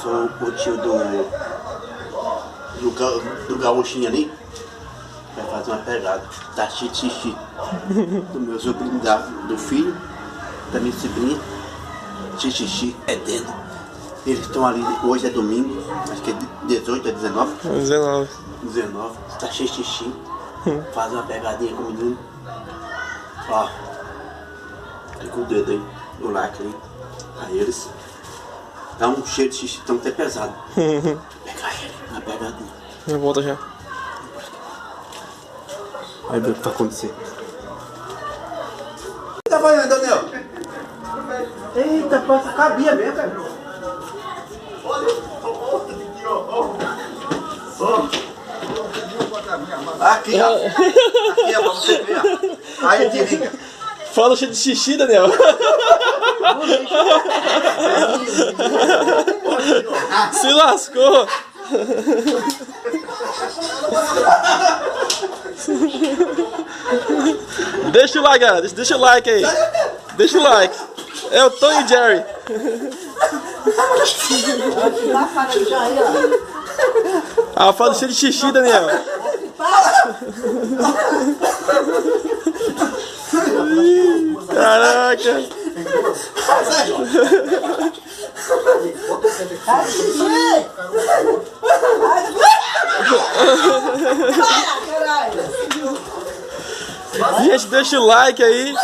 Passou o tio do gaúchinho ali. Vai fazer uma pegada. Da xixi. Do meu sobrinho, do filho. Da minha sobrinha. Xixi é dedo. Eles estão ali, hoje é domingo. Acho que é 18, é 19. 19. Tá xixi. Faz uma pegadinha com o menino. Ó. Aí com o dedo aí. No lacre aí. Aí eles. Dá um cheiro de xixi, estão até pesado. Pegar ele, na pegadinha. Já volta já. Aí ver o que vai acontecer. O que tá fazendo, Daniel? Eita, passa, cabia mesmo, cara. Olha, aqui, ó. Aqui, ó. Aqui, ó, pra você ver, ó. Aí, te liga. Fala cheio de xixi, Daniel. Se lascou. Deixa o like, galera. Deixa o like aí. Deixa o like. É o Tom e Jerry. Ah, fala cheio de xixi, Daniel. Caraca. Gente, deixa o like aí.